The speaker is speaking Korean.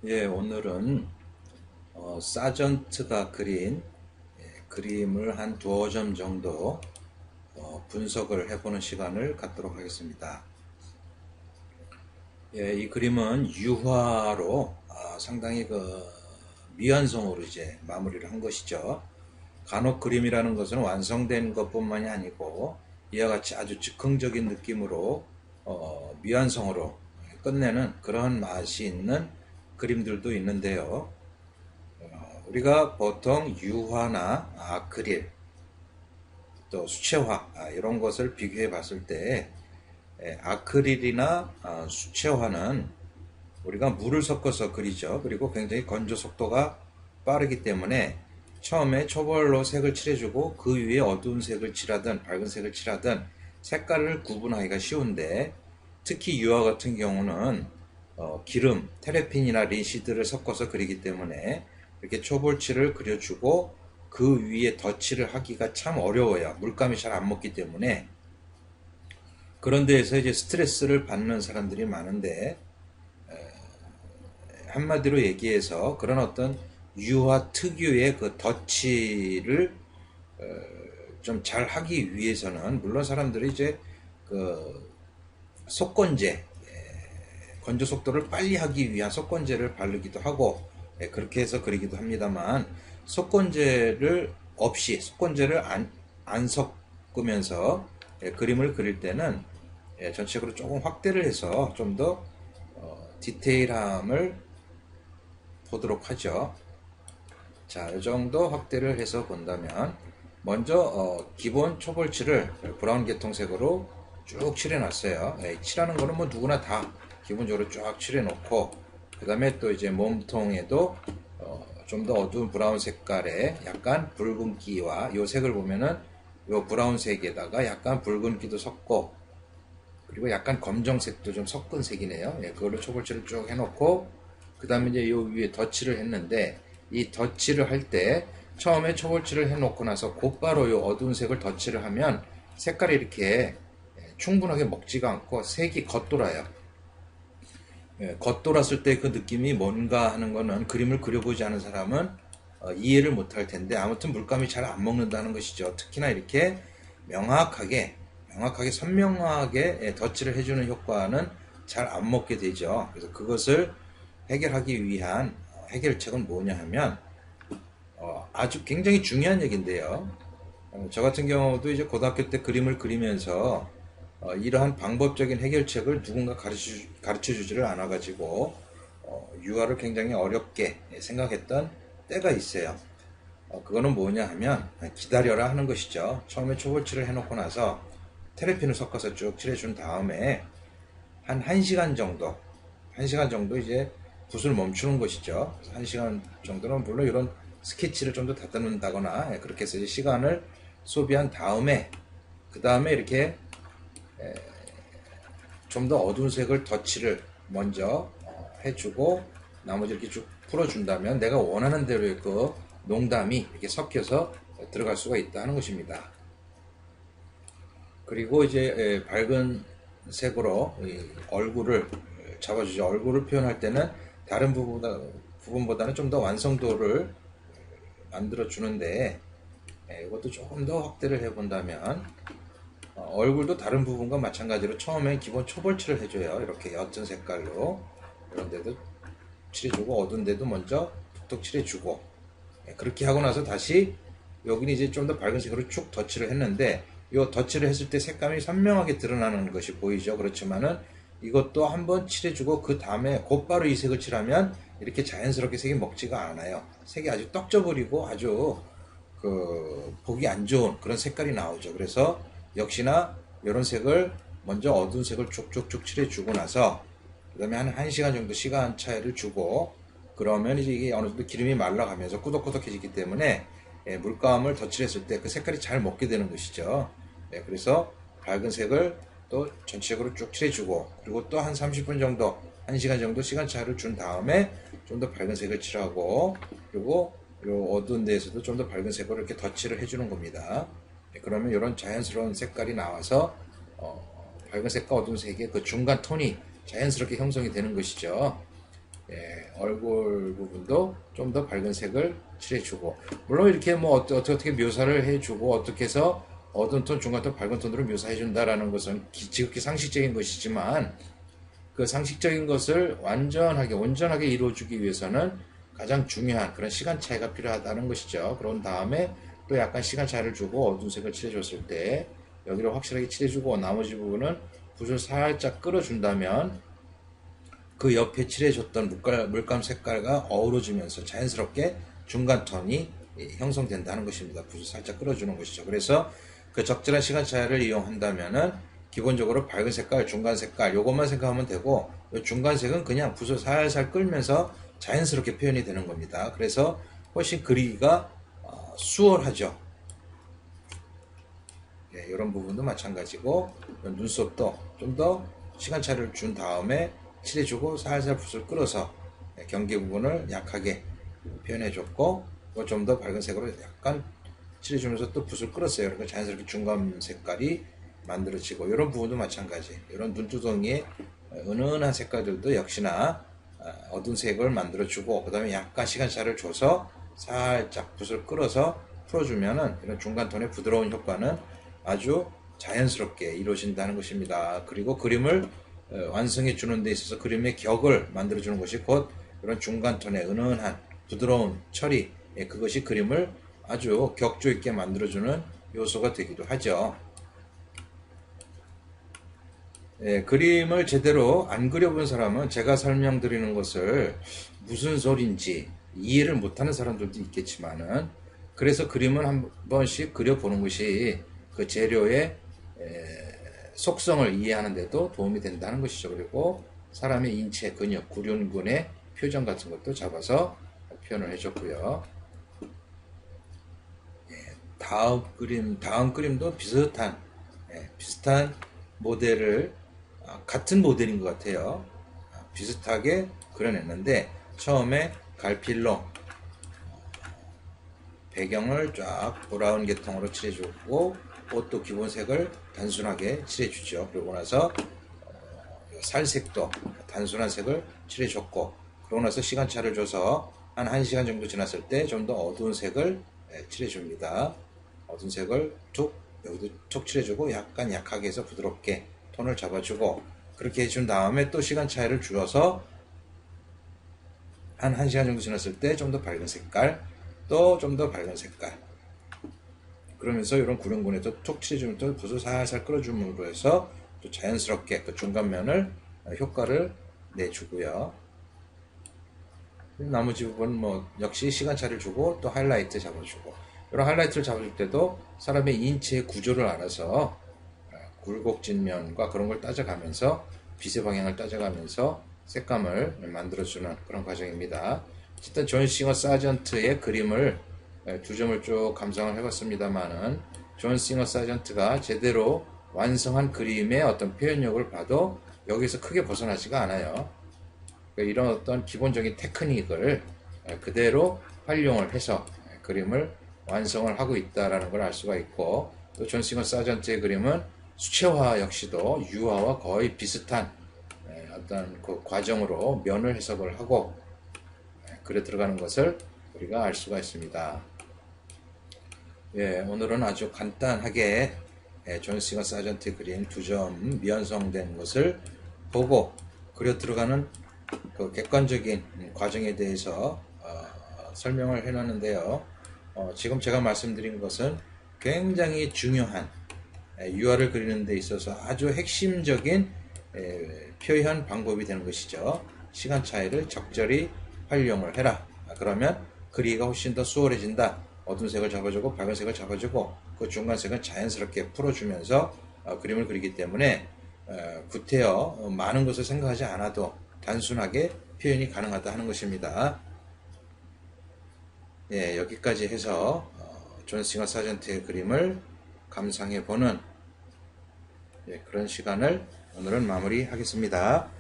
예, 오늘은 사전트가 그린 그림을 한 두어 점 정도 분석을 해보는 시간을 갖도록 하겠습니다. 예, 이 그림은 유화로 상당히 미완성으로 이제 마무리를 한 것이죠. 간혹 그림이라는 것은 완성된 것뿐만이 아니고 이와 같이 아주 즉흥적인 느낌으로 미완성으로 끝내는 그런 맛이 있는 그림들도 있는데요. 우리가 보통 유화나 아크릴, 또 수채화 이런 것을 비교해 봤을 때 아크릴이나 수채화는 우리가 물을 섞어서 그리죠. 그리고 굉장히 건조 속도가 빠르기 때문에 처음에 초벌로 색을 칠해주고 그 위에 어두운 색을 칠하든 밝은 색을 칠하든 색깔을 구분하기가 쉬운데, 특히 유화 같은 경우는 기름, 테레핀이나 린시드를 섞어서 그리기 때문에 이렇게 초벌칠을 그려주고 그 위에 덧칠을 하기가 참 어려워요. 물감이 잘 안 먹기 때문에. 그런 데에서 이제 스트레스를 받는 사람들이 많은데, 한마디로 얘기해서 그런 어떤 유화 특유의 그 덧칠을 좀 잘 하기 위해서는, 물론 사람들이 이제 그 속건제, 건조 속도를 빨리 하기 위한 속건제를 바르기도 하고 그렇게 해서 그리기도 합니다만, 속건제를 없이 속건제를 안 섞으면서 그림을 그릴 때는 전체적으로 조금 확대를 해서 좀 더 디테일함을 보도록 하죠. 자, 이 정도 확대를 해서 본다면 먼저 기본 초벌칠을 브라운 계통색으로 쭉 칠해놨어요. 칠하는 거는 뭐 누구나 다 기본적으로 쫙 칠해놓고, 그 다음에 또 이제 몸통에도 좀 더 어두운 브라운 색깔의 약간 붉은기와 요 색을 보면은 요 브라운색에다가 약간 붉은기도 섞고, 그리고 약간 검정색도 좀 섞은 색이네요. 그걸로 초벌칠을 쭉 해놓고, 그 다음에 이제 요 위에 덧칠을 했는데, 이 덧칠을 할 때 처음에 초벌칠을 해놓고 나서 곧바로 요 어두운 색을 덧칠을 하면 색깔이 이렇게 충분하게 먹지가 않고 색이 겉돌아요. 겉돌았을 때 그 느낌이 뭔가 하는 거는 그림을 그려보지 않은 사람은 이해를 못할 텐데, 아무튼 물감이 잘 안 먹는다는 것이죠. 특히나 이렇게 명확하게 선명하게 덧칠을 해주는 효과는 잘 안 먹게 되죠. 그래서 그것을 해결하기 위한 해결책은 뭐냐 하면 아주 굉장히 중요한 얘기인데요. 저 같은 경우도 이제 고등학교 때 그림을 그리면서 이러한 방법적인 해결책을 누군가 가르쳐 주지를 않아 가지고 유아를 굉장히 어렵게 생각했던 때가 있어요. 그거는 뭐냐 하면 기다려라 하는 것이죠. 처음에 초벌칠을 해놓고 나서 테레핀을 섞어서 쭉 칠해준 다음에 한 1시간 정도, 1시간 정도 이제 붓을 멈추는 것이죠. 1시간 정도는 물론 이런 스케치를 좀 더 다듬는다거나 그렇게 해서 시간을 소비한 다음에, 그 다음에 이렇게 좀 더 어두운 색을 덧칠을 먼저 해주고 나머지 이렇게 쭉 풀어준다면 내가 원하는 대로의 그 농담이 이렇게 섞여서 들어갈 수가 있다 하는 것입니다. 그리고 이제 밝은 색으로 얼굴을 잡아주죠. 얼굴을 표현할 때는 다른 부분보다는 좀 더 완성도를 만들어 주는데, 이것도 조금 더 확대를 해본다면 얼굴도 다른 부분과 마찬가지로 처음에 기본 초벌칠을 해줘요. 이렇게 옅은 색깔로 이런 데도 칠해주고 어두운 데도 먼저 툭툭 칠해주고, 그렇게 하고 나서 다시 여기는 이제 좀 더 밝은 색으로 쭉 덧칠을 했는데, 이 덧칠을 했을 때 색감이 선명하게 드러나는 것이 보이죠. 그렇지만은 이것도 한번 칠해주고 그 다음에 곧바로 이 색을 칠하면 이렇게 자연스럽게 색이 먹지가 않아요. 색이 아주 떡져버리고 아주 보기 안 좋은 그런 색깔이 나오죠. 그래서 역시나 이런 색을 먼저 어두운 색을 쭉쭉쭉 칠해주고 나서 그 다음에 한 1시간 정도 시간 차이를 주고, 그러면 이제 이게 어느 정도 기름이 말라가면서 꾸덕꾸덕해지기 때문에 물감을 덧칠했을 때 그 색깔이 잘 먹게 되는 것이죠. 그래서 밝은 색을 또 전체적으로 쭉 칠해주고, 그리고 또 한 30분 정도, 1시간 정도 시간 차이를 준 다음에 좀 더 밝은 색을 칠하고, 그리고 요 어두운 데에서도 좀 더 밝은 색으로 이렇게 덧칠을 해주는 겁니다. 그러면 이런 자연스러운 색깔이 나와서 밝은 색과 어두운 색의 그 중간 톤이 자연스럽게 형성이 되는 것이죠. 얼굴 부분도 좀 더 밝은 색을 칠해주고, 물론 이렇게 뭐 어떻게 묘사를 해주고 어떻게 해서 어두운 톤, 중간 톤, 밝은 톤으로 묘사해준다라는 것은 지극히 상식적인 것이지만, 그 상식적인 것을 완전하게 온전하게 이루어주기 위해서는 가장 중요한 그런 시간 차이가 필요하다는 것이죠. 그런 다음에 또 약간 시간 차이를 주고 어두운 색을 칠해줬을 때 여기를 확실하게 칠해주고, 나머지 부분은 붓을 살짝 끌어준다면 그 옆에 칠해줬던 물감 색깔과 어우러지면서 자연스럽게 중간 톤이 형성된다는 것입니다. 붓을 살짝 끌어주는 것이죠. 그래서 그 적절한 시간 차이를 이용한다면은 기본적으로 밝은 색깔, 중간 색깔 요것만 생각하면 되고, 중간색은 그냥 붓을 살살 끌면서 자연스럽게 표현이 되는 겁니다. 그래서 훨씬 그리기가 수월하죠. 이런 부분도 마찬가지고, 눈썹도 좀 더 시간 차이를 준 다음에 칠해주고 살살 붓을 끌어서 경계 부분을 약하게 표현해줬고, 좀 더 밝은 색으로 약간 칠해주면서 또 붓을 끌었어요. 그러니까 자연스럽게 중간 색깔이 만들어지고, 이런 부분도 마찬가지. 이런 눈두덩이의 은은한 색깔들도 역시나 어두운 색을 만들어주고, 그 다음에 약간 시간 차를 줘서 살짝 붓을 끌어서 풀어주면은 이런 중간 톤의 부드러운 효과는 아주 자연스럽게 이루어진다는 것입니다. 그리고 그림을 완성해 주는 데 있어서 그림의 격을 만들어 주는 것이 곧 이런 중간 톤의 은은한 부드러운 처리, 그것이 그림을 아주 격조 있게 만들어 주는 요소가 되기도 하죠. 그림을 제대로 안 그려본 사람은 제가 설명드리는 것을 무슨 소린지 이해를 못하는 사람들도 있겠지만은, 그래서 그림을 한 번씩 그려보는 것이 그 재료의 속성을 이해하는 데도 도움이 된다는 것이죠. 그리고 사람의 인체, 근육, 구륜근의 표정 같은 것도 잡아서 표현을 해줬고요. 다음 그림도 비슷한 모델을, 같은 모델인 것 같아요. 비슷하게 그려냈는데, 처음에 갈필로 배경을 쫙 브라운 계통으로 칠해주고, 옷도 기본색을 단순하게 칠해주죠. 그러고 나서 살색도 단순한 색을 칠해줬고, 그러고 나서 시간차를 줘서 한 1시간 정도 지났을 때 좀 더 어두운 색을 칠해줍니다. 어두운 색을 여기도 툭 칠해주고, 약간 약하게 해서 부드럽게 톤을 잡아주고, 그렇게 해준 다음에 또 시간 차이를 줄여서 한 1시간 정도 지났을 때 좀 더 밝은 색깔, 또 좀 더 밝은 색깔, 그러면서 이런 구룡군에도 툭 칠해주면 붓을 살살 끌어줌으로 해서 또 자연스럽게 그 중간면을 효과를 내주고요. 나머지 부분은 뭐 역시 시간차를 주고 또 하이라이트 잡아주고, 이런 하이라이트를 잡아줄 때도 사람의 인체의 구조를 알아서 굴곡진면과 그런 걸 따져가면서 빛의 방향을 따져가면서 색감을 만들어주는 그런 과정입니다. 어쨌든 존 싱어 사전트의 그림을 두 점을 쭉 감상을 해봤습니다만은, 존 싱어 사전트가 제대로 완성한 그림의 어떤 표현력을 봐도 여기서 크게 벗어나지가 않아요. 이런 어떤 기본적인 테크닉을 그대로 활용을 해서 그림을 완성을 하고 있다는 걸 알 수가 있고, 또 존 싱어 사전트의 그림은 수채화 역시도 유화와 거의 비슷한 어떤 그 과정으로 면을 해석을 하고 그려 들어가는 것을 우리가 알 수가 있습니다. 오늘은 아주 간단하게 존 싱어 사전트의 그림 두 점 미완성된 것을 보고 그려 들어가는 그 객관적인 과정에 대해서 설명을 해놨는데요. 지금 제가 말씀드린 것은 굉장히 중요한 유화를 그리는 데 있어서 아주 핵심적인 표현 방법이 되는 것이죠. 시간 차이를 적절히 활용을 해라. 그러면 그리기가 훨씬 더 수월해진다. 어두운 색을 잡아주고 밝은 색을 잡아주고 그 중간색은 자연스럽게 풀어주면서 그림을 그리기 때문에 구태여 많은 것을 생각하지 않아도 단순하게 표현이 가능하다 하는 것입니다. 여기까지 해서 존 싱어 사전트의 그림을 감상해 보는 그런 시간을 오늘은 마무리하겠습니다.